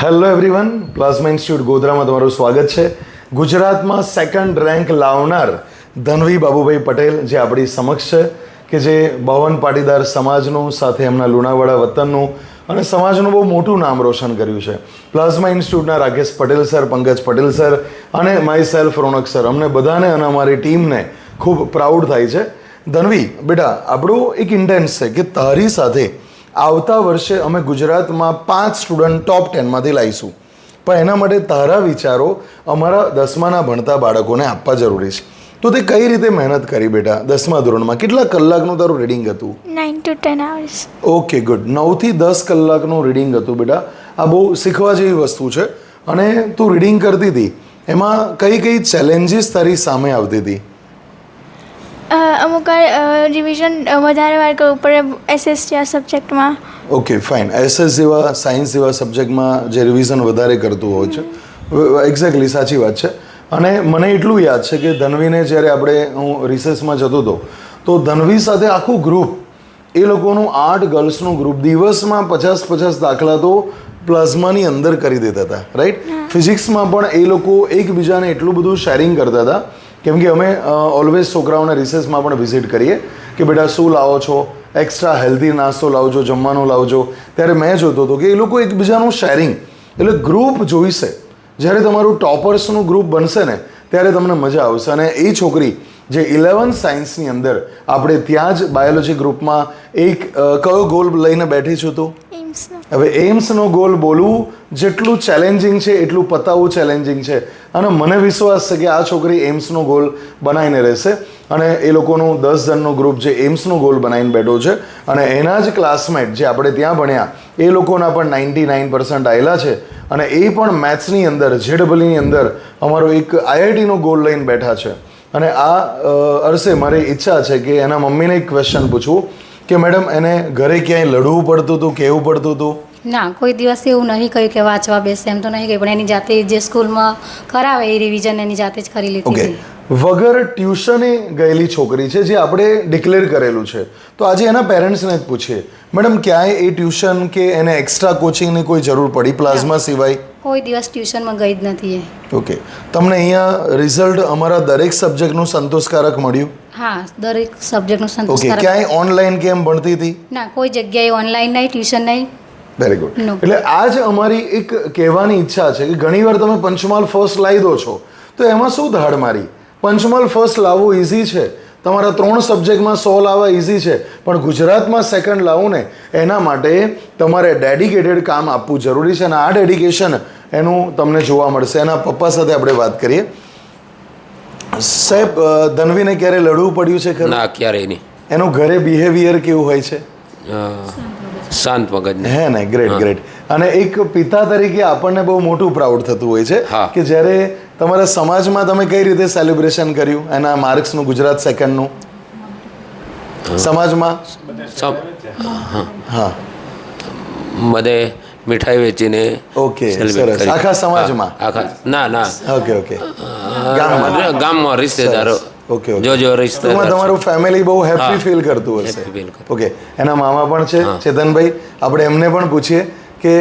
Hello everyone, plasma institute ગોધરામાં તમારું સ્વાગત છે. ગુજરાતમાં સેકન્ડ રેન્ક લાવનાર ધનવી બાબુભાઈ પટેલ જે આપણી સમક્ષ છે, કે જે બાવન પાટીદાર સમાજનું સાથે એમના લુણાવાડા વતનનું અને સમાજનું બહુ મોટું નામ રોશન કર્યું છે. પ્લાઝમા ઇન્સ્ટિટ્યૂટના રાકેશ પટેલ સર, પંકજ પટેલ સર અને માય સેલ્ફ રોનક સર, અમને બધાને અને અમારી ટીમને ખૂબ પ્રાઉડ થાય છે. ધનવી બેટા, આપણું એક ઇન્ટેન્સ છે કે તારી સાથે આવતા વર્ષે અમે ગુજરાતમાં 5 સ્ટુડન્ટ ટોપ 10માંથી લાવીશું, પણ એના માટે તારા વિચારો અમારા 10માના ભણતા બાળકોને આપવા જરૂરી છે. તો તે કઈ રીતે મહેનત કરી બેટા? 10મા ધોરણમાં કેટલા કલાકનું તારું રીડિંગ હતું? 9 to 10 hours. Okay, good. 9 થી 10 કલાકનું રીડિંગ હતું બેટા. આ બહુ શીખવા જેવી વસ્તુ છે. અને તું રીડિંગ કરતી હતી, એમાં કઈ કઈ ચેલેન્જીસ તારી સામે આવતી હતી? અમુક રિવિઝન વધારે વાર કરવું પડે એસએસ જેવા સબ્જેક્ટમાં. Okay, fine. એસએસ જેવા, સાયન્સ જેવા સબ્જેક્ટમાં જે રિવિઝન વધારે કરતું હોય છે, એક્ઝેક્ટલી સાચી વાત છે. અને મને એટલું યાદ છે કે ધનવીને જ્યારે હું રિસેસમાં જતો હતો, તો ધનવી સાથે આખું ગ્રુપ, એ લોકોનું 8 ગર્લ્સનું ગ્રુપ દિવસમાં 50 દાખલા તો પ્લાઝમાની અંદર કરી દેતા હતા, રાઈટ? ફિઝિક્સમાં પણ એ લોકો એકબીજાને એટલું બધું શેરિંગ કરતા હતા, કેમ કે અમે ઓલવેઝ છોકરાઓને રિસેસમાં પણ વિઝિટ કરીએ કે બેટા શું લાવો છો, એક્સ્ટ્રા હેલ્ધી નાસ્તો લાવજો, જમવાનું લાવજો. ત્યારે મેં જોતો હતો કે એ લોકો એકબીજાનું શેરિંગ, એટલે ગ્રુપ જોઈશે. જ્યારે તમારું ટોપર્સનું ગ્રુપ બનશે ને, ત્યારે તમને મજા આવશે. અને એ છોકરી જે 11th સાયન્સની અંદર આપણે ત્યાં જ બાયોલોજી ગ્રુપમાં એક કયો ગોલ લઈને બેઠી છું તું? હવે એમ્સનો ગોલ બોલવું જેટલું ચેલેન્જિંગ છે એટલું પતાવવું ચેલેન્જિંગ છે. અને મને વિશ્વાસ છે કે આ છોકરી એમ્સનો ગોલ બનાવીને રહેશે. અને એ લોકોનું 10 જણનું ગ્રુપ જે એમ્સનો ગોલ બનાવીને બેઠો છે, અને એના જ ક્લાસમેટ જે આપણે ત્યાં ભણ્યા એ લોકોના પણ 99% આવેલા છે. અને એ પણ મેથ્સની અંદર, જેડબલની અંદર અમારો એક આઈઆઈટીનો ગોલ લઈને બેઠા છે. અને આ અરસે મારી ઈચ્છા છે કે એના મમ્મીને એક ક્વેશ્ચન પૂછવું કે મેડમ, એને ઘરે ક્યાંય લડવું પડતું હતું, કહેવું પડતું હતું? ના, કોઈ દિવસ એવું નહીં કહ્યું કે વાંચવા બેસે, એમ તો નહીં કહ્યું, પણ એની જાતે જે સ્કૂલમાં કરાવે એ રિવિઝન એની જાતે જ કરી લીધી. ઓકે, વગર ટ્યુશને ગયેલી છોકરી છે જે આપણે ડિક્લેર કરેલું છે. તો આજે એના પેરેન્ટ્સને જ પૂછીએ, મેડમ ક્યાંય એ ટ્યુશન કે એને એક્સ્ટ્રા કોચિંગની કોઈ જરૂર પડી પ્લાઝમા સિવાય? કોઈ દિવસ ટ્યુશનમાં ગઈ જ નથી એ. ઓકે, તમને અહીંયા રિઝલ્ટ અમારા દરેક સબ્જેક્ટનું સંતોષકારક મળ્યું? હા, દરેક સબ્જેક્ટનું ઓકે, સંતોષકારક. ક્યાંય ઓનલાઈન કેમ ભણતી હતી? ના, કોઈ જગ્યાએ ઓનલાઈન નહીં, ટ્યુશન નહીં. Very good. No. એટલે આ જ અમારી એક કહેવાની ઈચ્છા છે કે ઘણીવાર તમે પંચમહાલ ફર્સ્ટ લાવી દો છો, તો એમાં શું ધાડ મારી? પંચમહાલ ફર્સ્ટ લાવવું ઇઝી છે, તમારા 3 સબ્જેક્ટમાં 100 લાવવા ઇઝી છે, પણ ગુજરાતમાં સેકન્ડ લાવવું ને, એના માટે તમારે ડેડિકેટેડ કામ આપવું જરૂરી છે. અને આ ડેડિકેશન એનું તમને જોવા મળશે. એના પપ્પા સાથે આપણે વાત કરીએ. સાહેબ, ધનવીને ક્યારે લડવું પડ્યું છે ખરું? ના, ક્યારેય નહીં. એનું ઘરે બિહેવિયર કેવું હોય છે? શાંત મગજ હે ને? Great great. અને એક પિતા તરીકે આપણને બહુ મોટું પ્રાઉડ થતું હોય છે હા. કે જ્યારે તમારા સમાજમાં તમે કઈ રીતે સેલિબ્રેશન કર્યું એના માર્ક્સનું, ગુજરાત સેકન્ડનું સમાજમાં? હા, બધે મીઠાઈ વેચીને. ઓકે, celebrate સરસ. કરી. આખા સમાજમાં? હા, આખા. ના, ઓકે ઓકે. ગામમાં? ગામમાં રિશ્તેદારો. Okay okay. જો ટૂંકમાં રિશ્તેદાર. તમારું ફેમિલી બહુ હેપી હા. ફીલ કરતું હશે. Happy feel કરે. ઓકે, એના મામા પણ છે હા. ચેતનભાઈ, આપણે એમને પણ પૂછીએ કે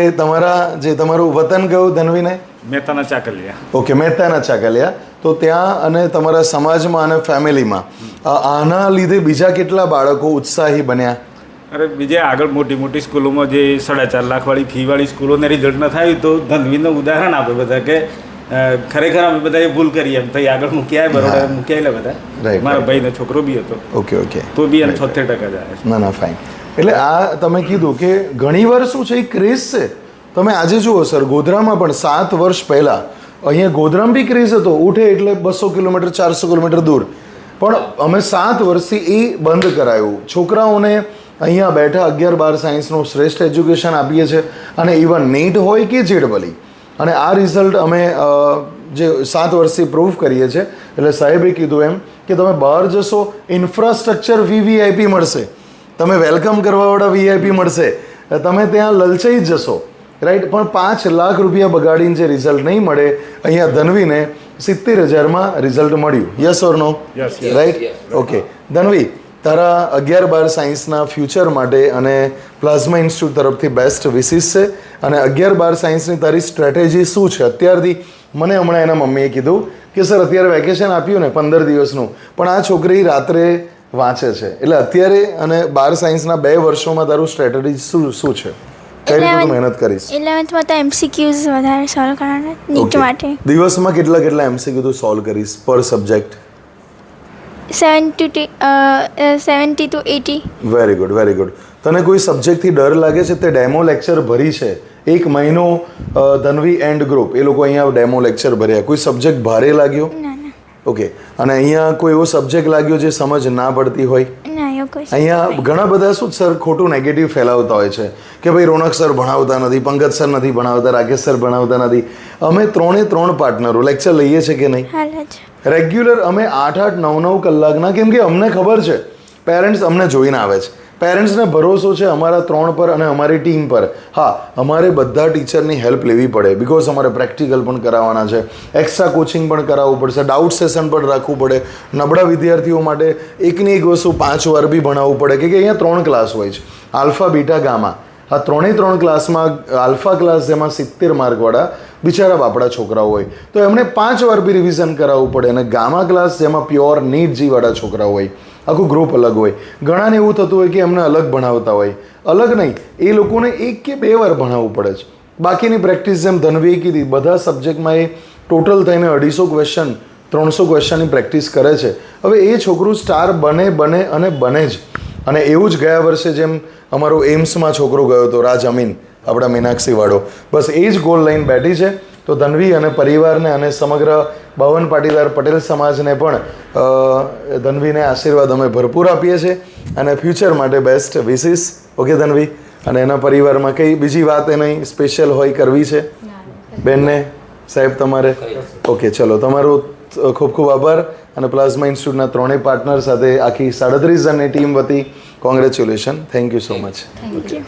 તમારું વતન કયું ધનવીને? મહેતાના ચાકલિયા. ઓકે, મહેતાના ચાકલિયા. તો ત્યાં અને તમારા સમાજમાં અને ફેમિલીમાં આના લીધે બીજા કેટલા બાળકો ઉત્સાહી બન્યા? અરે બીજે આગળ મોટી મોટી સ્કૂલોમાં જે 4.5 લાખવાળી ફીવાળી સ્કૂલોને રિઝલ્ટ ન થાય તો ધનવીનું ઉદાહરણ આપે બધા કે ખરેખર અમે બધાએ ભૂલ કરી એમ તો આગળ મૂક્યા, બરોડા મૂક્યા બધા. Right, મારા right. ભાઈનો છોકરો બી હતો, ઓકે ઓકે. તો બી એને 76% જ આવે. ના ના, ફાઇન. એટલે આ તમે કીધું કે ઘણીવાર શું છે, એ ક્રેઝ છે. તમે આજે જુઓ સર, ગોધરામાં પણ 7 વર્ષ પહેલાં અહીંયા ગોધરામાં બી ક્રેઝ હતો, ઉઠે એટલે 200 કિલોમીટર 400 કિલોમીટર દૂર. પણ અમે 7 વર્ષથી એ બંધ કરાયું. છોકરાઓને અહીંયા બેઠા 11-12 સાયન્સનું શ્રેષ્ઠ એજ્યુકેશન આપીએ છીએ. અને ઇવન નીટ હોય કે જેડબલી, અને આ રિઝલ્ટ અમે જે 7 વર્ષથી પ્રૂવ કરીએ છીએ. એટલે સાહેબે કીધું એમ કે તમે બહાર જશો, ઇન્ફ્રાસ્ટ્રક્ચર વીવીઆઈપી મળશે, તમે વેલકમ કરવાવાળા વીઆઈપી મળશે, તમે ત્યાં લલચાઈ જ જશો, રાઈટ? પણ 5 લાખ રૂપિયા બગાડીને જે રિઝલ્ટ નહીં મળે, અહીંયા ધનવીને 70,000માં રિઝલ્ટ મળ્યું. Yes or no? Yes, right? Okay Dhanvi, તારા 11-12 સાયન્સના ફ્યુચર માટે અને પ્લાઝમા ઇન્સ્ટિટ્યૂટ તરફથી બેસ્ટ વિશિસ છે. અને 11-12 સાયન્સની તારી સ્ટ્રેટેજી શું છે અત્યારથી? મને હમણાં એના મમ્મીએ કીધું કે સર અત્યારે વેકેશન આપ્યું ને 15 દિવસનું, પણ આ છોકરી રાત્રે વાંચે છે. એટલે અત્યારે અને 12 સાયન્સના 2 વર્ષોમાં તારું સ્ટ્રેટેજી શું છે? કઈ રીતે તું મહેનત કરીશ? 11th માં તો MCQs વધારે સોલ્વ કરવાના નીટ Okay. માટે. દિવસમાં કેટલા MCQ તું સોલ્વ કરીશ પર subject? 70 to 80. Very good, very good. તને કોઈ સબ્જેક્ટથી ડર લાગે છે? તે ડેમો લેક્ચર ભરી છે 1 મહિનો, ધનવી એન્ડ ગ્રુપ એ લોકો અહીંયા ડેમો લેક્ચર ભર્યા. કોઈ સબ્જેક્ટ ભારે લાગ્યો? ના ના ઓકે. અને અહીંયા કોઈ એવો સબ્જેક્ટ લાગ્યો જે સમજ ના પડતી હોય? ના એવું કોઈ અહીંયા ઘણા બધા શું સર ખોટું નેગેટિવ ફેલાવતા હોય છે કે ભાઈ રોનક સર ભણાવતા નથી, પંકજ સર નથી ભણાવતા, રાકેશ સર ભણાવતા નથી. અમે 3 પાર્ટનરો લેક્ચર લઈએ છીએ કે નહીં? હાલ જ. રેગ્યુલર અમે 8-8, 9-9 કલાકના, કેમ કે અમને ખબર છે પેરેન્ટ્સ અમને જોઈને આવે છે. પેરેન્ટ્સને ભરોસો છે અમારા 3 પર અને અમારી ટીમ પર. હા, અમારે બધા ટીચરની હેલ્પ લેવી પડે બિકોઝ અમારે પ્રેક્ટિકલ પણ કરાવવાના છે, એક્સ્ટ્રા કોચિંગ પણ કરાવવું પડશે, ડાઉટ સેશન પણ રાખવું પડે. નબળા વિદ્યાર્થીઓ માટે એકની એક વસ્તુ 5 વાર બી ભણાવવું પડે કે અહીંયા 3 ક્લાસ હોય છે, આલ્ફા, બીટા, ગામા. આ 3 ક્લાસમાં આલ્ફા ક્લાસ જેમાં 70 માર્કવાળા બિચારા બાપડા છોકરાઓ હોય તો એમને 5 વાર બી રિવિઝન કરાવવું પડે. અને ગામા ક્લાસ જેમાં પ્યોર નીટ જીવાળા છોકરાઓ હોય, આખું ગ્રુપ અલગ હોય. ઘણાને એવું થતું હોય કે એમને અલગ ભણાવતા હોય. અલગ નહીં, એ લોકોને 1 કે 2 વાર ભણાવવું પડે છે. બાકીની પ્રેક્ટિસ જેમ ધનવીએ કીધી બધા સબ્જેક્ટમાં એ ટોટલ થઈને 250 ક્વેશ્ચન 300 ક્વેશ્ચનની પ્રેક્ટિસ કરે છે. હવે એ છોકરું સ્ટાર બને અને બને જ. અને એવું જ ગયા વર્ષે જેમ અમારો એમ્સમાં છોકરો ગયો હતો રાજ અમીન, આપણા મીનાક્ષીવાળો, બસ એ જ ગોલ લઈને બેઠી છે. તો ધનવી અને પરિવારને અને સમગ્ર ભવન પાટીદાર પટેલ સમાજને પણ ધનવીને આશીર્વાદ અમે ભરપૂર આપીએ છીએ અને ફ્યુચર માટે બેસ્ટ વિશિસ. ઓકે ધનવી? અને એના પરિવારમાં કઈ બીજી વાત એની સ્પેશિયલ હોય કરવી છે બેનને? સાહેબ તમારે? ઓકે, ચલો તમારો ખૂબ ખૂબ આભાર. અને પ્લાઝમા ઇન્સ્ટિટ્યૂટના 3 પાર્ટનર સાથે આખી 37 જણની ટીમ વતી congratulation. Thank you so much. Thank you.